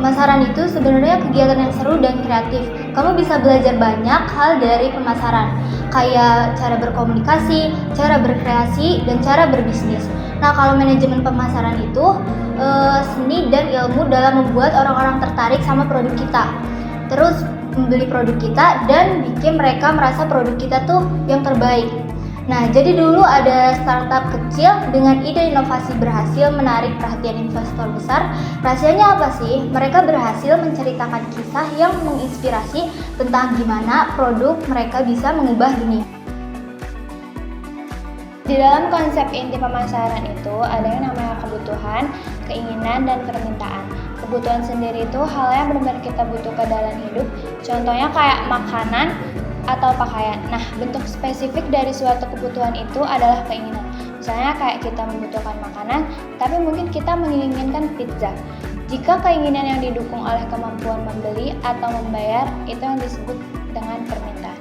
Pemasaran itu sebenarnya kegiatan yang seru dan kreatif. Kamu bisa belajar banyak hal dari pemasaran, kayak cara berkomunikasi, cara berkreasi, dan cara berbisnis. Nah, kalau manajemen pemasaran itu seni dan ilmu dalam membuat orang-orang tertarik sama produk kita. Terus membeli produk kita dan bikin mereka merasa produk kita tuh yang terbaik. Nah, jadi dulu ada startup kecil dengan ide inovasi berhasil menarik perhatian investor besar. Rahasianya apa sih? Mereka berhasil menceritakan kisah yang menginspirasi tentang gimana produk mereka bisa mengubah dunia. Di dalam konsep inti pemasaran itu ada yang namanya kebutuhan, keinginan, dan permintaan. Kebutuhan sendiri itu hal yang benar-benar kita butuhkan dalam hidup. Contohnya kayak makanan atau pakaian. Nah, bentuk spesifik dari suatu kebutuhan itu adalah keinginan. Misalnya kayak kita membutuhkan makanan, tapi mungkin kita menginginkan pizza. Jika keinginan yang didukung oleh kemampuan membeli atau membayar, itu yang disebut dengan permintaan.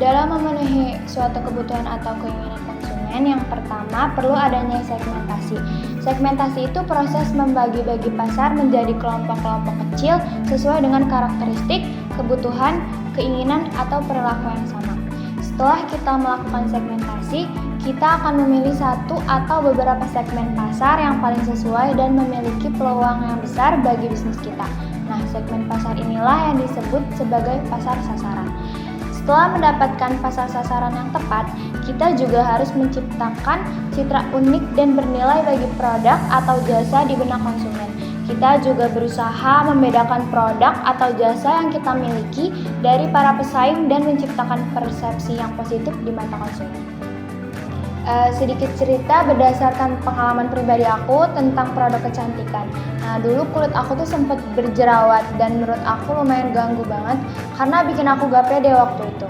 Dalam memenuhi suatu kebutuhan atau keinginan konsumen, yang pertama perlu adanya segmentasi. Segmentasi itu proses membagi-bagi pasar menjadi kelompok-kelompok kecil sesuai dengan karakteristik, kebutuhan, keinginan, atau perilaku yang sama. Setelah kita melakukan segmentasi, kita akan memilih satu atau beberapa segmen pasar yang paling sesuai dan memiliki peluang yang besar bagi bisnis kita. Nah, segmen pasar inilah yang disebut sebagai pasar sasaran. Setelah mendapatkan pasar sasaran yang tepat, kita juga harus menciptakan citra unik dan bernilai bagi produk atau jasa di benak konsumen. Kita juga berusaha membedakan produk atau jasa yang kita miliki dari para pesaing dan menciptakan persepsi yang positif di mata konsumen. Sedikit cerita berdasarkan pengalaman pribadi aku tentang produk kecantikan. Nah, dulu kulit aku tuh sempat berjerawat dan menurut aku lumayan ganggu banget karena bikin aku gak pede waktu itu.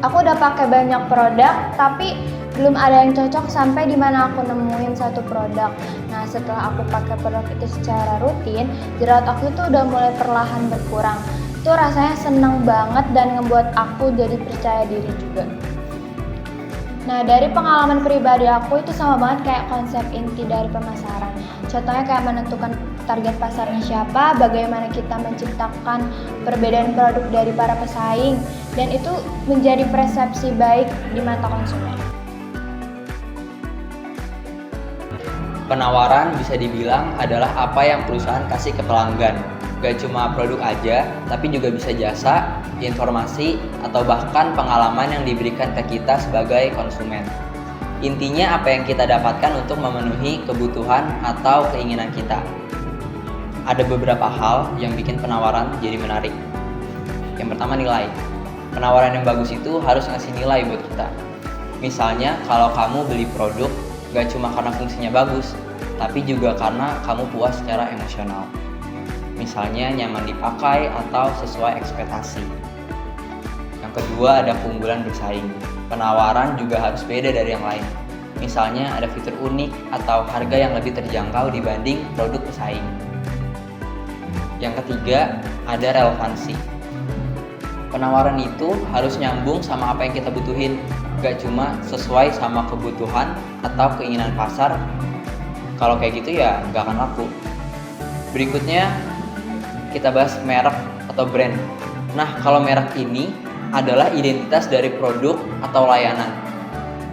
Aku udah pakai banyak produk tapi belum ada yang cocok sampai dimana aku nemuin satu produk. Nah, setelah aku pakai produk itu secara rutin, jerawat aku tuh udah mulai perlahan berkurang. Itu rasanya seneng banget dan ngebuat aku jadi percaya diri juga. Nah, dari pengalaman pribadi aku itu sama banget kayak konsep inti dari pemasaran. Contohnya kayak menentukan target pasarnya siapa, bagaimana kita menciptakan perbedaan produk dari para pesaing, dan itu menjadi persepsi baik di mata konsumen. Penawaran bisa dibilang adalah apa yang perusahaan kasih ke pelanggan. Gak cuma produk aja, tapi juga bisa jasa, informasi, atau bahkan pengalaman yang diberikan ke kita sebagai konsumen. Intinya apa yang kita dapatkan untuk memenuhi kebutuhan atau keinginan kita. Ada beberapa hal yang bikin penawaran jadi menarik. Yang pertama, nilai. Penawaran yang bagus itu harus ngasih nilai buat kita. Misalnya kalau kamu beli produk gak cuma karena fungsinya bagus, tapi juga karena kamu puas secara emosional. Misalnya nyaman dipakai atau sesuai ekspektasi. Yang kedua, ada keunggulan bersaing. Penawaran juga harus beda dari yang lain. Misalnya ada fitur unik atau harga yang lebih terjangkau dibanding produk pesaing. Yang ketiga, ada relevansi. Penawaran itu harus nyambung sama apa yang kita butuhin, gak cuma sesuai sama kebutuhan atau keinginan pasar. Kalau kayak gitu ya gak akan laku. Berikutnya kita bahas merek atau brand. Nah, kalau merek ini adalah identitas dari produk atau layanan.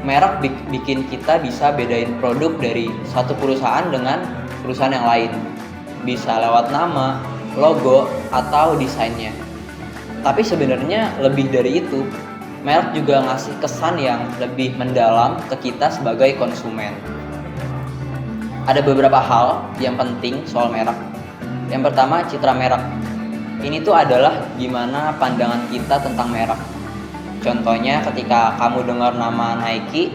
Merek bikin kita bisa bedain produk dari satu perusahaan dengan perusahaan yang lain. Bisa lewat nama, logo, atau desainnya. Tapi sebenarnya lebih dari itu. Merek juga ngasih kesan yang lebih mendalam ke kita sebagai konsumen. Ada beberapa hal yang penting soal merek. Yang pertama, citra merek. Ini tuh adalah gimana pandangan kita tentang merek. Contohnya ketika kamu dengar nama Nike,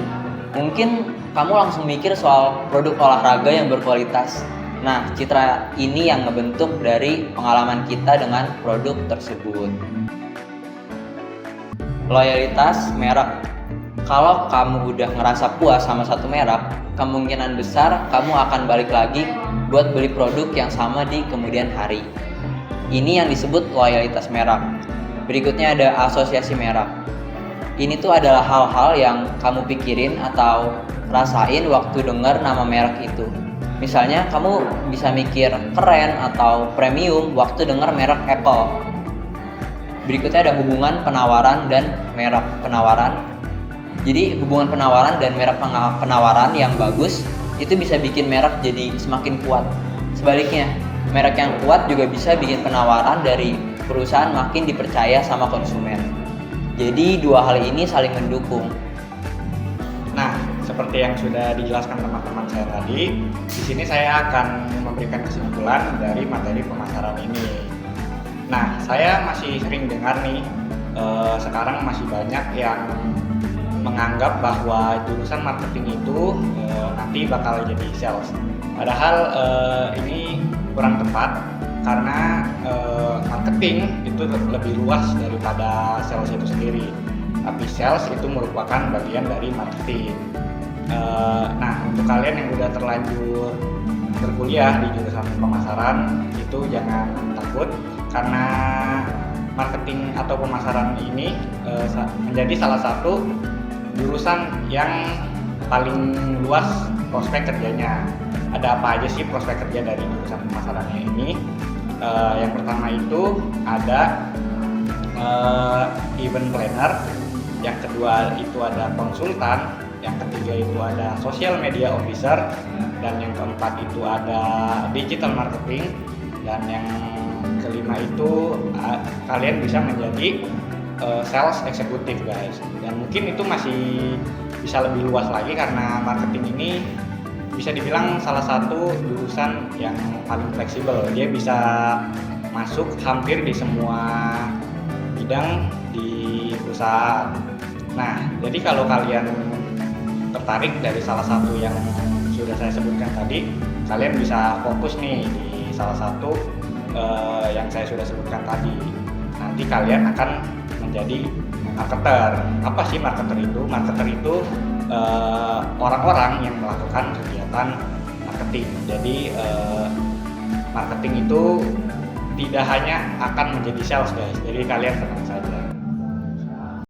mungkin kamu langsung mikir soal produk olahraga yang berkualitas. Nah, citra ini yang ngebentuk dari pengalaman kita dengan produk tersebut. Loyalitas merek. Kalau kamu udah ngerasa puas sama satu merek, kemungkinan besar kamu akan balik lagi buat beli produk yang sama di kemudian hari. Ini yang disebut loyalitas merek. Berikutnya ada asosiasi merek. Ini tuh adalah hal-hal yang kamu pikirin atau rasain waktu dengar nama merek itu. Misalnya kamu bisa mikir keren atau premium waktu dengar merek Apple. Berikutnya ada hubungan penawaran dan merek penawaran. Jadi hubungan penawaran dan merek penawaran yang bagus itu bisa bikin merek jadi semakin kuat. Sebaliknya, merek yang kuat juga bisa bikin penawaran dari perusahaan makin dipercaya sama konsumen. Jadi dua hal ini saling mendukung. Nah, seperti yang sudah dijelaskan teman-teman saya tadi, di sini saya akan memberikan kesimpulan dari materi pemasaran ini. Nah, saya masih sering dengar nih, sekarang masih banyak yang menganggap bahwa jurusan marketing itu nanti bakal jadi sales. Padahal ini kurang tepat karena marketing itu lebih luas daripada sales itu sendiri. Tapi sales itu merupakan bagian dari marketing. Nah, untuk kalian yang udah terlanjur berkuliah di jurusan pemasaran itu jangan takut karena marketing atau pemasaran ini menjadi salah satu jurusan yang paling luas prospek kerjanya. Ada apa aja sih prospek kerja dari jurusan pemasarannya ini? Yang pertama itu ada event planner, yang kedua itu ada konsultan, yang ketiga itu ada social media officer, dan yang keempat itu ada digital marketing, dan yang kelima itu kalian bisa menjadi sales eksekutif guys. Dan mungkin itu masih bisa lebih luas lagi karena marketing ini bisa dibilang salah satu jurusan yang paling fleksibel. Dia bisa masuk hampir di semua bidang di perusahaan. Nah, jadi kalau kalian tertarik dari salah satu yang sudah saya sebutkan tadi, kalian bisa fokus nih di salah satu yang saya sudah sebutkan tadi. Nanti kalian akan menjadi marketer. Apa sih marketer itu? Marketer itu orang-orang yang melakukan kegiatan marketing. Jadi marketing itu tidak hanya akan menjadi sales guys. Jadi kalian tenang saja.